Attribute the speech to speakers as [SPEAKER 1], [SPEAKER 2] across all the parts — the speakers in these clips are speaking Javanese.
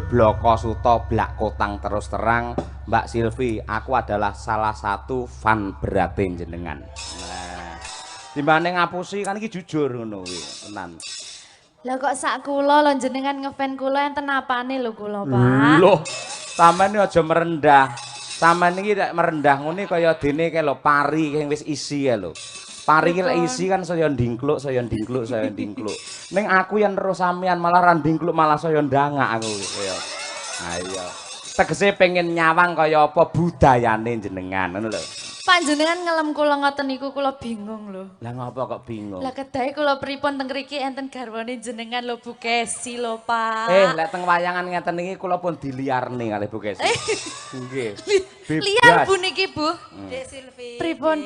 [SPEAKER 1] judul Bloko Suto Blak Kotang terus terang Mbak Silvi, aku adalah salah satu fan berate jenengan. Nah, timbane ngapusi kan iki jujur ngono kuwi, tenan.
[SPEAKER 2] Lah kok sak kula lho jenengan ngefan kula enten apane lho kula, Pak.
[SPEAKER 1] Loh, sampean aja merendah. Sampean iki nek merendah ngene kaya dene kae lho pari sing wis isi kae lho. Pari iki lek isi kan saya ndingkluk, saya ndingkluk, saya ndingkluk. Ning aku yang terus sampean malah ra ndingkluk malah saya ndangak aku kaya. Ha iya. Tegese pengen nyawang kaya apa budayane jenengan ngono lho.
[SPEAKER 2] Panjenengan ngelem kula ngoten niku kula bingung lho.
[SPEAKER 1] Lah ngapa kok bingung?
[SPEAKER 2] Lah kedahe kula pripun teng mriki enten garwane jenengan lho Bu Kesi lho, Pak.
[SPEAKER 1] Lek teng wayangan ngeten iki kula pun diliarne kalih Bu Kesi. Nggih.
[SPEAKER 2] Liar Bu niki, Bu.
[SPEAKER 3] Dek Silvi.
[SPEAKER 2] Pripun?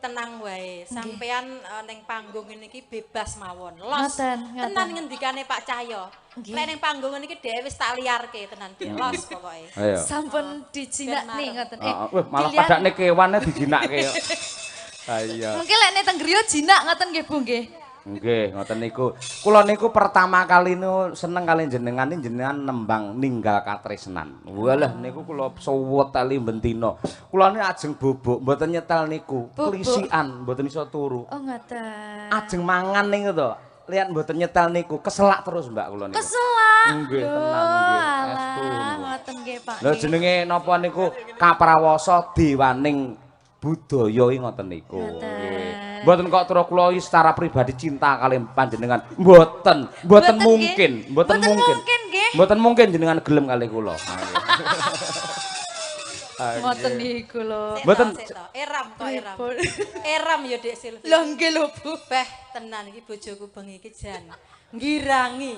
[SPEAKER 3] Tenang wae. Sampean ning panggung niki bebas mawon. Los.
[SPEAKER 2] Ngoten.
[SPEAKER 3] Tenan ngendikane Pak Cahyo. Lek ning panggung niki dhewe wis tak liarke tenan ki. Los pokoke.
[SPEAKER 1] Ayo.
[SPEAKER 2] Sampun dijinakne ngoten.
[SPEAKER 1] Wah, malah padakne kewane dijinake kok. Iya.
[SPEAKER 2] Mungkin lek nek teng griya jinak ngoten nggih Bu nggih.
[SPEAKER 1] Nggih, ngoten niku. Kula niku pertama kali nu seneng kali jenengan nembang ninggal katresnan. Walah niku kula suwet tali bentino. Kula ni ajeng bubuk, mboten nyetel niku. Klisian, mboten iso turu.
[SPEAKER 2] Oh ngoten.
[SPEAKER 1] Ajeng mangan niku to. Lihat mboten nyetel niku, keselak terus Mbak kula niku.
[SPEAKER 2] Keselak.
[SPEAKER 1] Nggih, tenang nggih. Estu.
[SPEAKER 2] Ngoten nggih Pak.
[SPEAKER 1] Lha jenenge napa niku Kaprawasa Dewaning Budaya ngoten niku. Nggih. Mboten kok terus kula secara pribadi cinta kalian panjenengan. Mboten mungkin, mboten mungkin. Mboten mungkin jenengan gelem kali kula.
[SPEAKER 2] Ngoten niku lho.
[SPEAKER 1] Mboten
[SPEAKER 3] Eram kok eram. Eram ya Dek Silvi.
[SPEAKER 2] Lho nggih lho Bu.
[SPEAKER 3] Beh, tenan iki bojoku bengi iki jan ngirangi.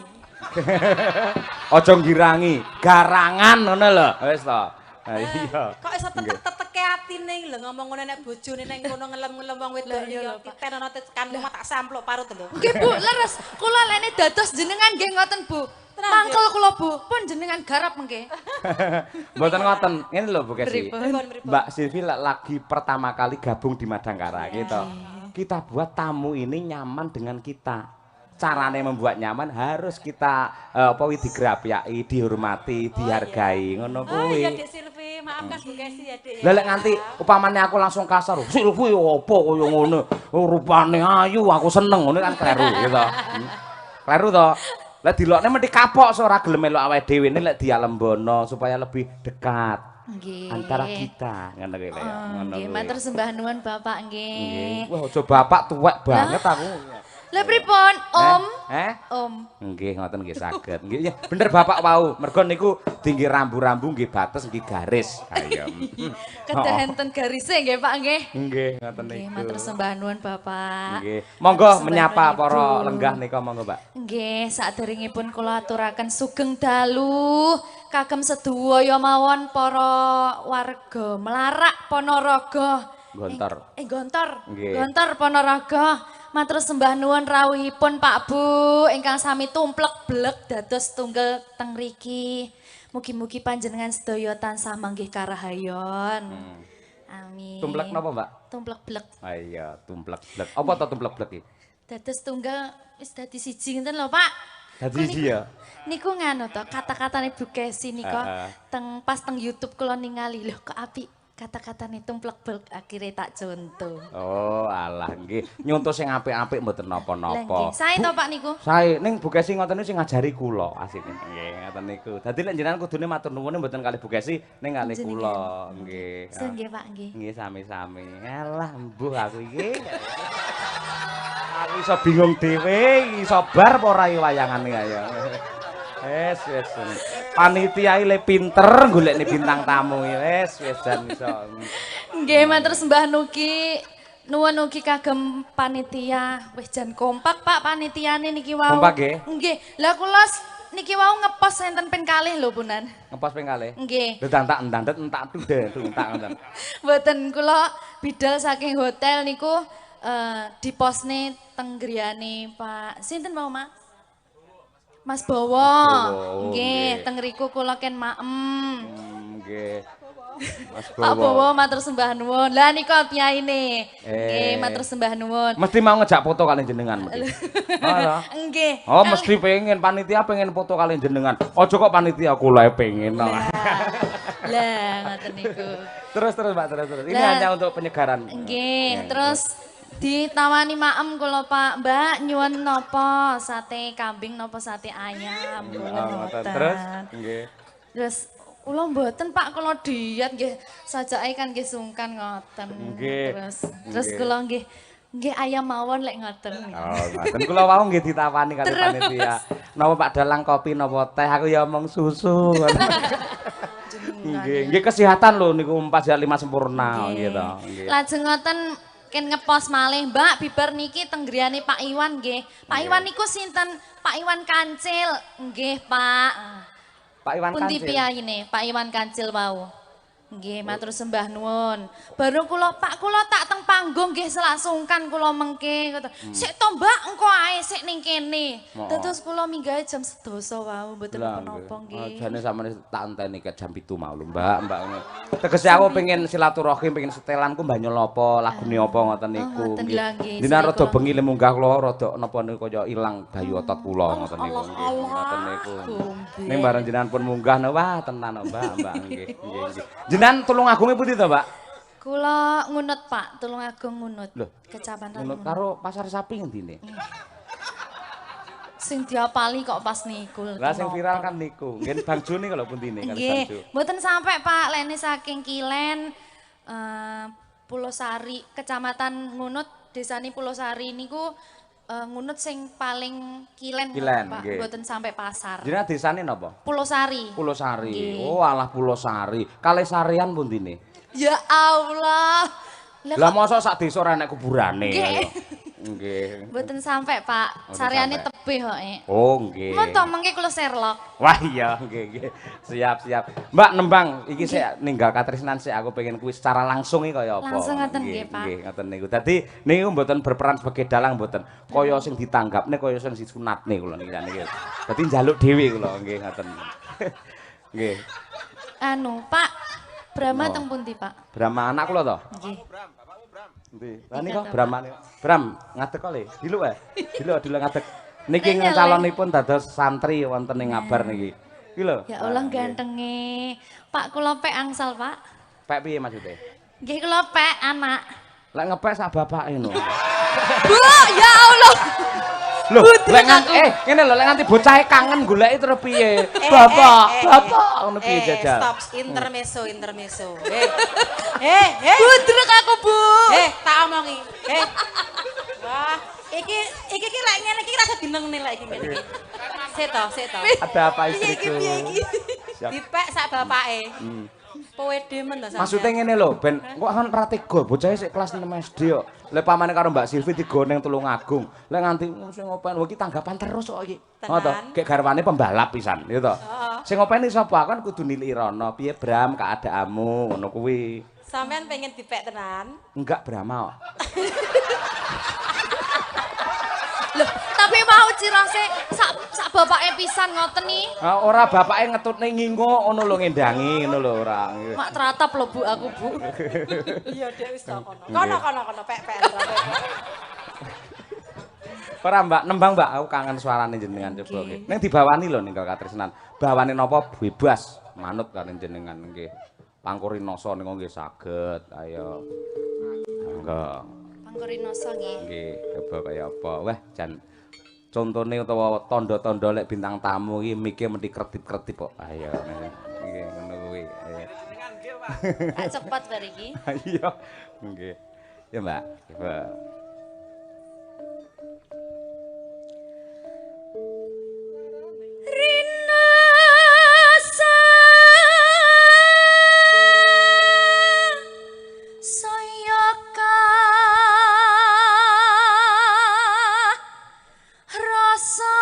[SPEAKER 1] aja ngirangi, garangan ngono lho. Wis to. Ha iya.
[SPEAKER 3] Kok iso tetek-teteke atine lho ngomong ngene nek bojone ning kono ngelem-ngelem wong wedok liya. Titenono tekan omah tak sampluk parut lho.
[SPEAKER 2] Nggih Bu, leres. Kula lene dados jenengan nggih ngoten Bu. Mangkel kula Bu, pun jenengan garap mengke.
[SPEAKER 1] Mboten ngoten. Ngene lho Bu Kesi.
[SPEAKER 2] Pripun?
[SPEAKER 1] Mbak Silvi lagi pertama kali gabung di Madangkara gitu. Kita buat tamu ini nyaman dengan kita. Carane membuat nyaman harus kita digrapiaki, dihormati, dihargai ngono kuwi.
[SPEAKER 3] Iya Dek Silvi, maafkan Bu Kesi ya Dek.
[SPEAKER 1] Lah lek nganti upamane aku langsung kasar, Silvi opo kaya ngono? Rupane ayu, aku seneng ngono kan kleru gitu. Kleru to. Lah dilokne mesti kapok ora gelem melok awake dhewe ne lek dialembono supaya lebih dekat.
[SPEAKER 2] Nggih.
[SPEAKER 1] Antara kita ngono kuwi ya.
[SPEAKER 2] Nggih, matur sembah nuwun Bapak nggih.
[SPEAKER 1] Wah, aja bapak tuwek banget aku.
[SPEAKER 2] Lah pripun, Om? Om.
[SPEAKER 1] Nggih, ngoten nggih saged. Nggih, ya bener bapak wau. Mergo niku tinggi rambu-rambu nggih bates nggih garis. Ayo.
[SPEAKER 2] Kedah enten garise nggih Pak nggih.
[SPEAKER 1] Nggih, ngoten
[SPEAKER 2] Nggih,
[SPEAKER 1] niku.
[SPEAKER 2] matur sembah nuwun Bapak.
[SPEAKER 1] Nggih. Monggo
[SPEAKER 2] Sembah
[SPEAKER 1] menyapa
[SPEAKER 2] nuwun,
[SPEAKER 1] para
[SPEAKER 2] Ibu.
[SPEAKER 1] lenggah nika monggo, Pak.
[SPEAKER 2] Nggih, saderengipun kula aturaken sugeng dalu kagem sedaya mawon para warga Melarak Ponorogo.
[SPEAKER 1] Gontor.
[SPEAKER 2] Gontor.
[SPEAKER 1] Nggih.
[SPEAKER 2] Gontor Ponorogo. Matur sembah nuwun rawuhipun Pak Bu ingkang sami tumplek blek dados tunggal teng mriki. Mugi-mugi panjenengan sedaya tansah manggih karahayon. Amin.
[SPEAKER 1] Tumplek napa, Mbak?
[SPEAKER 2] Tumplek blek.
[SPEAKER 1] Ah iya, tumplek blek. Apa to tumplek blek iki?
[SPEAKER 2] Dados tunggal wis dadi siji ngenten lho, Pak.
[SPEAKER 1] Dadi siji ya.
[SPEAKER 2] Niku nganu to, kata-katane Bu Kesi nika pas teng YouTube kula ningali lho kok apik. Kata-katane tumplek blek akhire tak contoh.
[SPEAKER 1] Oh, alah nggih. Nyonto sing apik-apik mboten
[SPEAKER 2] Lah
[SPEAKER 1] napa-napa.
[SPEAKER 2] nggih, sae to Pak niku.
[SPEAKER 1] Sae ning Bu Kesi ngoten niku sing ngajari kula asine. Nggih, ngoten niku. Dadi lek jenengan kudune matur nuwun mboten kalih Bu Kesi ning kalih kula. Nggih.
[SPEAKER 2] Nggih Pak nggih.
[SPEAKER 1] Nggih sami-sami. Alah mbuh aku iki. Aku iso bingung dhewe, iso bar apa ora wayangane kaya. Wes. Panitia le pinter golekne bintang tamu wes jan iso.
[SPEAKER 2] Nggih, matur sembah nuki. Nuwun ugi kagem panitia. Wis jan kompak Pak panitiane niki wau.
[SPEAKER 1] Kompak nggih?
[SPEAKER 2] Nggih. Lah kula niki wau ngepost enten ping kalih lho Punan.
[SPEAKER 1] Ngepas ping kalih.
[SPEAKER 2] Nggih.
[SPEAKER 1] Lho tak endandet entak tude entak ngoten.
[SPEAKER 2] Mboten kula bidal saking hotel niku diposne teng griyane Pak. Sinten mau Mas? Mas Bowo. Nggih, teng riku kula ken maem.
[SPEAKER 1] Nggih. Mas
[SPEAKER 2] Pak Bowo matur sembah nuwun. Lah nika piyaine. Nggih,
[SPEAKER 1] Eh.
[SPEAKER 2] matur sembah nuwun.
[SPEAKER 1] Mesti mau ngejak foto kalian jenengan mesti. Oh,
[SPEAKER 2] Nggih.
[SPEAKER 1] oh mesti pengen panitia pengen foto kalian jenengan. Ojo kok panitia kula pengen. No.
[SPEAKER 2] Lah ngoten niku.
[SPEAKER 1] Terus Mbak terus. Ini
[SPEAKER 2] Lah,
[SPEAKER 1] hanya untuk penyegaran.
[SPEAKER 2] Nggih, terus ditawani maem kula Pak, Mbak nyuwun napa sate kambing napa sate ayam. Ngoten.
[SPEAKER 1] Terus nggih.
[SPEAKER 2] Terus kula mboten Pak, kula diet nggih sajake kan nggih sungkan ngoten.
[SPEAKER 1] Nggih.
[SPEAKER 2] Terus kula nggih ayam mawon lek ngoten.
[SPEAKER 1] Oh, ngoten kula wau nggih ditawani kali panitia. Napa Pak Dalang kopi napa teh aku ya omong susu. Nggih, kesehatan lho niku 4 sehat 5 sempurna nggih to. Nggih.
[SPEAKER 2] Lajeng ngoten ken ngepos malih, Mbak, bibar niki teng griyane Pak Iwan nggih. Pak Iwan niku sinten? Pak Iwan Kancil. Nggih, Pak.
[SPEAKER 1] Pak Iwan
[SPEAKER 2] Pundi
[SPEAKER 1] Kancil.
[SPEAKER 2] piyayine Pak Iwan Kancil wau? Nggih, matur sembah nuwun. Baru kula Pak kula tak teng panggung nggih selak sungkan kula mengke ngoten. Sik to Mbak, engko ae sik ning kene. Terus kula minggahe jam 12 wau mboten napa-napa nggih.
[SPEAKER 1] Jane sampeyan tak enteni ke jam 7 mau lho, Mbak. Tegese aku pengen silaturahim, pengen setelanku mbanyol apa, lagune apa ngoten niku.
[SPEAKER 2] ngoten lha nggih.
[SPEAKER 1] Dina rada bengi le munggah kula rada napa niku kaya ilang bayu otot kula ngoten niku nggih. Ngoten niku. Ning bareng jenengan pun munggah wah tenan Mbak nggih. Jenengan tulung agunge pundi to, Mbak?
[SPEAKER 2] Kula ngunut Pak, Tulungagung ngunut.
[SPEAKER 1] Loh,
[SPEAKER 2] Kecamatan
[SPEAKER 1] Ngunut
[SPEAKER 2] ngunut.
[SPEAKER 1] karo pasar sapi ngendine.
[SPEAKER 2] Sing diapali kok pas niku.
[SPEAKER 1] Lah sing viral kan niku. Nggih Bang Jo niku lho puntine kan Bang Jo.
[SPEAKER 2] Nggih, mboten sampai Pak, lene saking Kilen Pulau Sari, Kecamatan Ngunut, desane Pulau Sari niku ngunut sing paling Kilen, Pak,
[SPEAKER 1] nggih.
[SPEAKER 2] mboten sampai pasar.
[SPEAKER 1] Jenengan desane napa?
[SPEAKER 2] Pulau Sari.
[SPEAKER 1] Pulau Sari.
[SPEAKER 2] Nggih.
[SPEAKER 1] Oh, alah Pulau Sari. Kalih Sarian puntine.
[SPEAKER 2] Ya Allah.
[SPEAKER 1] Lah mosok sak desa ora enek kuburane.
[SPEAKER 2] Nggih.
[SPEAKER 1] ayo. Nggih.
[SPEAKER 2] Mboten sampai Pak,
[SPEAKER 1] Mboten
[SPEAKER 2] sareane
[SPEAKER 1] sampai.
[SPEAKER 2] tebih kok.
[SPEAKER 1] Oh, nggih.
[SPEAKER 2] Mon to mengke kula Sherlock.
[SPEAKER 1] Wah iya, nggih. Siap. Mbak Nembang, iki sik ninggal katresnan sik aku pengen kuwi secara langsung iki kaya apa.
[SPEAKER 2] Langsung ngoten nggih, Pak.
[SPEAKER 1] Nggih, ngoten niku. Dadi niku mboten berperan sebagai dalang mboten. Kaya sing ditanggapne kaya sing disunatne kula niki. Dadi njaluk dhewe kula nggih ngoten. Nggih.
[SPEAKER 2] Anu, Pak, Brahma
[SPEAKER 1] Oh.
[SPEAKER 2] teng pundi, Pak?
[SPEAKER 1] Brahma anak kula to?
[SPEAKER 2] Nggih.
[SPEAKER 1] Endi? Lah nika Brahma Bram ngadeg kok le. Diluk wae. Diluk ngadeg. Niki
[SPEAKER 2] Nyeleh.
[SPEAKER 1] calonipun dados santri wonten ing Ngabar niki. Iki lho.
[SPEAKER 2] Ya Allah gantenge. Pak kula pek angsal, Pak.
[SPEAKER 1] Pek piye maksude?
[SPEAKER 2] Nggih kula pek anak.
[SPEAKER 1] Lek ngepek sak bapake no.
[SPEAKER 2] Bu, ya Allah.
[SPEAKER 1] Lho, lek ngene lho lek nganti bocahe kangen goleki terus piye? Bapak ngono piye jajal?
[SPEAKER 3] Stop, intermezzo.
[SPEAKER 2] Budrek aku, Bu.
[SPEAKER 3] Tak omongi. Wah, iki lek ngene iki rasa dinengne lek iki ngene iki. Sik to.
[SPEAKER 1] Ada apa istriku? Siap.
[SPEAKER 3] Dipek sak bapake. Pede men to sampeyan.
[SPEAKER 1] Maksudnya ngene lho, ben kok kan ra tega bocahe sik kelas 6 SD kok. Lek pamane karo Mbak Silvi digoneng Tulungagung. Lek nganti sing ngopen iki tanggapan terus kok iki. Ngono to, gek garwane pembalap pisan, ya to. Sing ngopeni sapa kan kudu niliki rono. Piye Bram keadaanmu ngono kuwi.
[SPEAKER 3] Sampeyan pengen dipek tenan?
[SPEAKER 1] Enggak Brama kok.
[SPEAKER 2] Loh, tapi mau cirose sak bapake pisan ngoten nih.
[SPEAKER 1] Ora bapake ngetutne ngingo ngono lho ngendangi ngono lho ora.
[SPEAKER 2] Mak teratap lho Bu aku, Bu.
[SPEAKER 3] Iya, Dek wis to kono. Kono pek.
[SPEAKER 1] Ora Mbak, nembang Mbak, aku kangen suarane jenengan coba nggih. Ning dibawani lho ninggal katresnan. Bawane napa bebas manut karo jenengan nggih. Pangkurinoso niku nggih saged. Ayo. Monggo.
[SPEAKER 2] Pangkurinoso nggih.
[SPEAKER 1] Nggih, coba kaya apa. Wah, jan contone utawa tanda-tanda lek bintang tamu iki mikir mesti kretip-kretip kok. Ayo. Nggih, ngono kuwi. Ayo.
[SPEAKER 2] Tak cepet bar iki.
[SPEAKER 1] Iya. Nggih. Ya, Mbak. Coba.
[SPEAKER 2] Rinasa sayaka rasa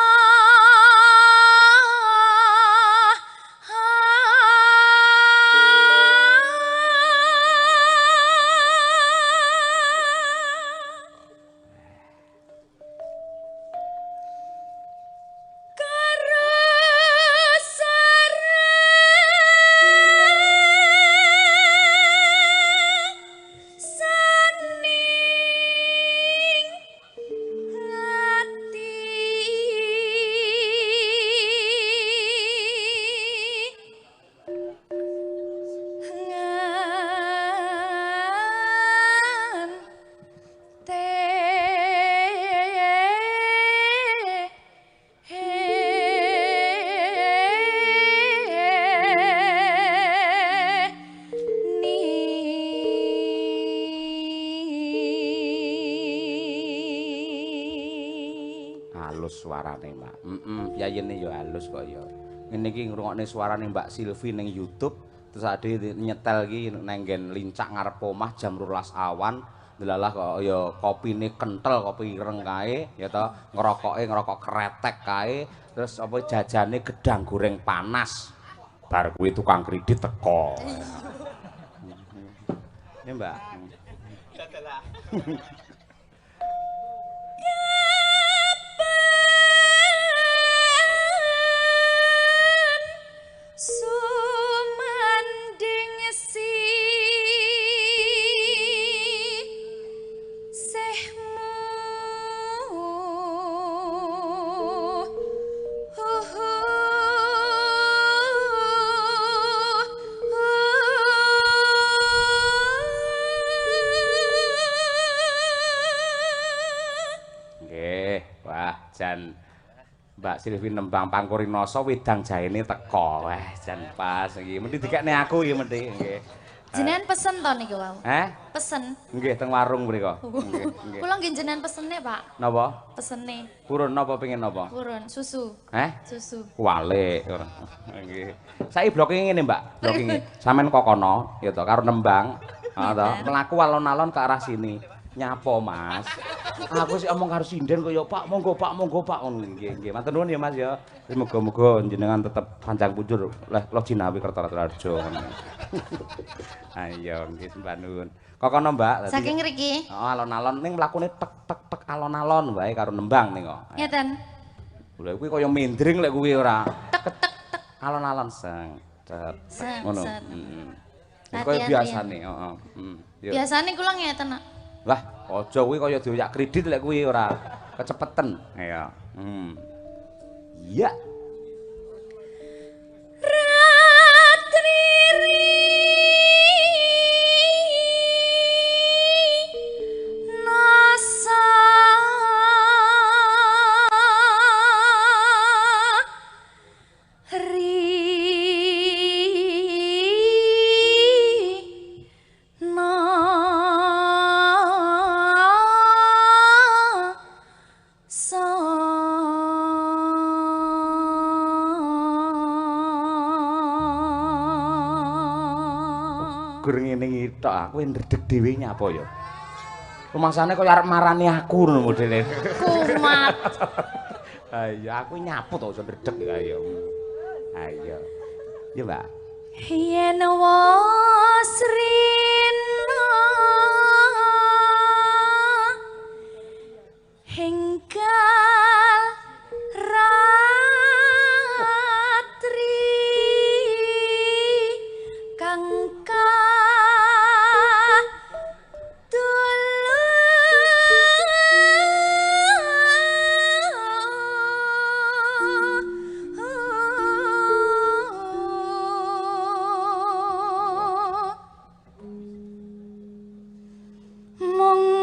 [SPEAKER 1] halus suarane, Mbak. Yayene ya halus kok ya. Ngene iki ngrungokne suarane Mbak Silvi ning YouTube, terus ade nyetel iki nang nggen lincak ngarep omah jam 12 awan. Delalah kok ya kopine kentel, kopi ireng kae, ya to, ngerokok kretek kae, terus apa jajane gedang goreng panas. Bar kuwi tukang kredit teko. Ya, Mbak.
[SPEAKER 2] Sumanding
[SPEAKER 1] jan Mbak Silvi nembang Pangkurinoso wedang jaene teko. Wah, jan pas iki. Mesti dikekne aku ya mesti nggih.
[SPEAKER 2] Jenengan pesen to niki wau? Pesen.
[SPEAKER 1] Nggih teng warung mriko. Nggih.
[SPEAKER 2] Kula nggih jenengan pesene, Pak.
[SPEAKER 1] Napa?
[SPEAKER 2] Pesene.
[SPEAKER 1] Purun napa pengen napa?
[SPEAKER 2] Purun, susu. Susu.
[SPEAKER 1] Walik ora. Nggih. Saiki blocking ngene, Mbak. Blocking. Sampeyan kokono ya to karo nembang. Heeh to. Mlaku alon-alon ke arah sini. Nyapo, Mas? Aku sih omong karo sinden kaya Pak, monggo Pak. Nggih, nggih. Matur nuwun ya, Mas ya. Muga-muga jenengan tetep panjang punjur leh lo jinawi Kertaradharjo. Ayo, nggih Mbak Nun. Kokono, Mbak.
[SPEAKER 2] Saking ngriki.
[SPEAKER 1] Heeh, alon-alon ning mlakune tek alon-alon wae karo nembang ning kok.
[SPEAKER 2] Ngeten.
[SPEAKER 1] Lha kuwi kaya mindring lek kuwi ora. Tek alon-alon seng. Ngono. Heeh. Kaya biasane, heeh.
[SPEAKER 2] Biasane kula ngeten, Nak.
[SPEAKER 1] Lah, aja kuwi kaya dioyak kredit lek kuwi ora kecepeten. Ya. Iya.
[SPEAKER 2] Ratriri nasa
[SPEAKER 1] Gureng ngene iki tok aku ndredeg dhewe nyapa ya. Rumangsane kaya arep marani aku ngono modele.
[SPEAKER 2] Kumat.
[SPEAKER 1] Ayo aku nyapu to iso ndredeg ya ayo. Ayo. Ya, Mbak.
[SPEAKER 2] Yen wasrina hengkal ratri kang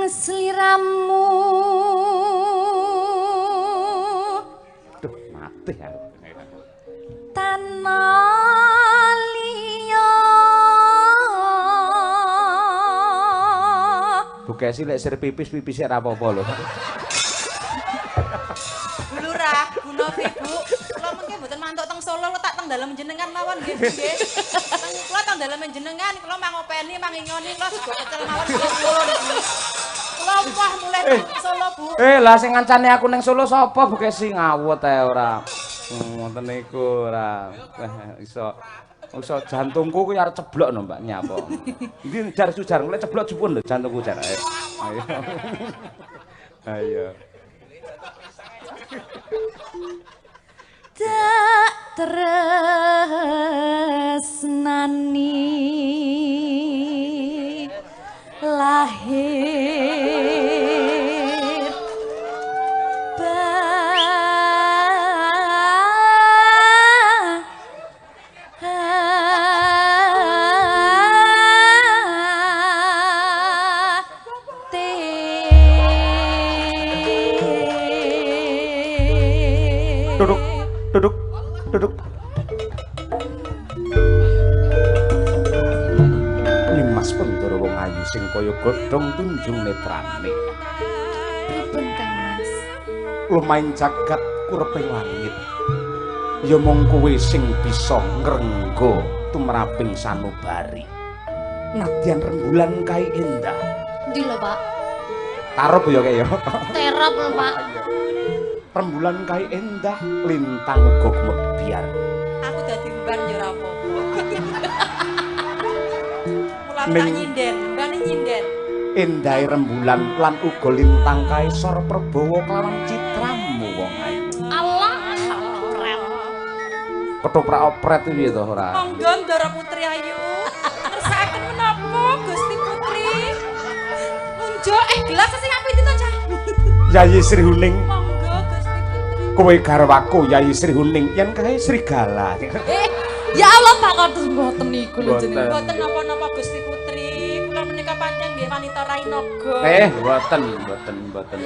[SPEAKER 2] sliramu
[SPEAKER 1] Duh, mati ya.
[SPEAKER 2] tanah liya
[SPEAKER 1] Bukesi lek sir pipis ora apa-apa lho.
[SPEAKER 3] Bu Lurah, Bu Novi, Bu. Kula mengke mboten mantuk teng Solo, tak teng dalem jenengan mawon nggih, nggih. Kula teng dalem jenengan, kula mangopeni, mangingoni, kula sego pecel mawon kula niku. Kula wah mulai teng Solo, Bu.
[SPEAKER 1] Lah sing ngancane aku ning Solo sapa Bukesi ngawut ae ora. Ngoten niku ora. Iso jantungku kuwi arep ceblok no, Mbak nyapa. Iki jar sujar lek ceblok jupun lho jantungku jar. Ayo. Ayo.
[SPEAKER 2] tak tresnani lahir
[SPEAKER 1] Duduk. Nimas Pendoro wong ayu sing kaya godhong tunjung netrane.
[SPEAKER 2] pripun Kang Mas
[SPEAKER 1] lumaing jagat kureping langit. Ya mung kowe sing bisa ngrengga tumraping sanubari. Nadyan rembulan kae endah.
[SPEAKER 2] Ndi lho, Pak?
[SPEAKER 1] Tarep ya kae ya.
[SPEAKER 2] Terap lho, Pak.
[SPEAKER 1] Rembulan kae endah, lintang uga gumebyar.
[SPEAKER 3] Aku dadi mban yo ora apa-apa. Mula tak
[SPEAKER 1] Ning-
[SPEAKER 3] nyinden, mbane nyinden.
[SPEAKER 1] Endahe rembulan lan uga lintang kaisar Prabawa kelawan citramu wong ayu.
[SPEAKER 2] Allah, keren.
[SPEAKER 1] Ketoprak opret iki to ora.
[SPEAKER 3] Monggo Ndara Putri Ayu. Ngersakaken menapa Gusti Putri? Munjo gelas sing apik itu Cah.
[SPEAKER 1] Yayi Sri Huning,
[SPEAKER 3] Monggo Gusti Putri.
[SPEAKER 1] kowe garwaku Yayi Sri Huning yen kae Srigala.
[SPEAKER 2] Ya Allah, Pak kados mboten niku lho
[SPEAKER 1] Mboten.
[SPEAKER 2] jenengan.
[SPEAKER 3] Mboten napa-napa Gusti Putri. Kula menika pancen nggih wanita Rainaga.
[SPEAKER 1] Mboten.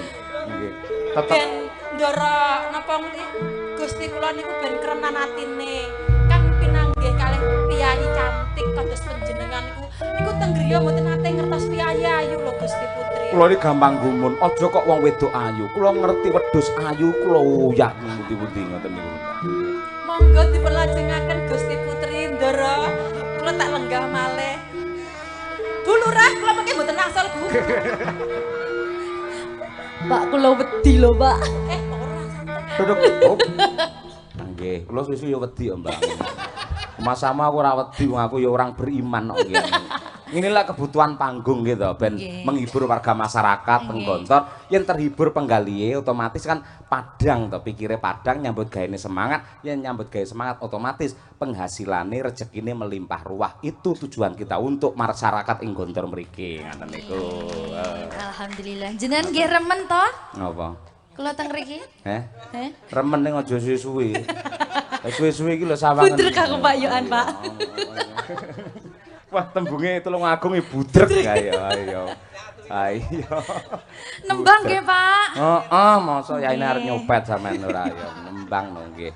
[SPEAKER 1] Nggih. Tetep
[SPEAKER 3] Ben Ndara napa nggih Gusti kula niku ben krenan atine. Kang pinanggih kalih piyayi cantik kados panjenengan niku teng griya mboten nate ngertos piyayi ayu lho Gusti Putri.
[SPEAKER 1] kula iki gampang gumun, aja kok wong wedok ayu. Kula ngerti wedhus ayu kula uyah pundi-pundi ngoten niku.
[SPEAKER 3] Monggo dipunlajengaken Gusti Putri Ndara. Kula tak lenggah malih. Bu Lurah, kula mengke mboten asal Bu.
[SPEAKER 2] Pak kula wedi lho, Pak.
[SPEAKER 3] Ora santai.
[SPEAKER 1] Duduk. Oh. Nggih, kula susu ya wedi ya, Mbak. Mas sama aku ora wedi wong aku ya orang beriman kok nggih. Inilah kebutuhan panggung gitu, ben
[SPEAKER 2] Nggih.
[SPEAKER 1] menghibur warga masyarakat teng Gontor. Yen terhibur penggalihe otomatis kan padang to, pikire padang nyambut gaene semangat, yen nyambut gawe semangat otomatis penghasilane rezekine melimpah ruah. Itu tujuan kita untuk masyarakat ing Gontor mriki ngoten niku.
[SPEAKER 2] Alhamdulillah. Jenengan nggih remen to?
[SPEAKER 1] Napa?
[SPEAKER 2] Kula teng mriki.
[SPEAKER 1] Heh?
[SPEAKER 2] Heh.
[SPEAKER 1] Remen ning aja suwe-suwe. Suwe-suwe iki lho sawangan.
[SPEAKER 2] Budrek aku Pak Yohan, Pak.
[SPEAKER 1] Wah, tembunge Tulungagung budrek ayo ayo. Ayo.
[SPEAKER 2] Nembang nggih, Pak.
[SPEAKER 1] Heeh, mosok yaine arep nyopet sampean ora ya nembang no nggih.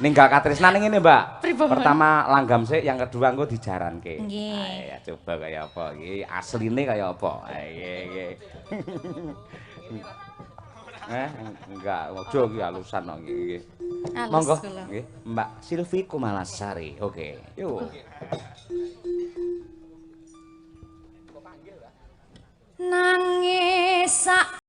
[SPEAKER 1] Ninggal katresnan ngene, Mbak.
[SPEAKER 2] Pripun?
[SPEAKER 1] Pertama langgam sik, yang kedua engko dijaranke.
[SPEAKER 2] Nggih.
[SPEAKER 1] Ya coba kaya apa iki? Asline kaya apa? Nggih. Enggak, ojo iki halusan kok nggih.
[SPEAKER 2] Alus
[SPEAKER 1] Monggo
[SPEAKER 2] kula.
[SPEAKER 1] nggih, Mbak Silvi Kumalasari. Oke. Yuk.
[SPEAKER 2] Nangis sak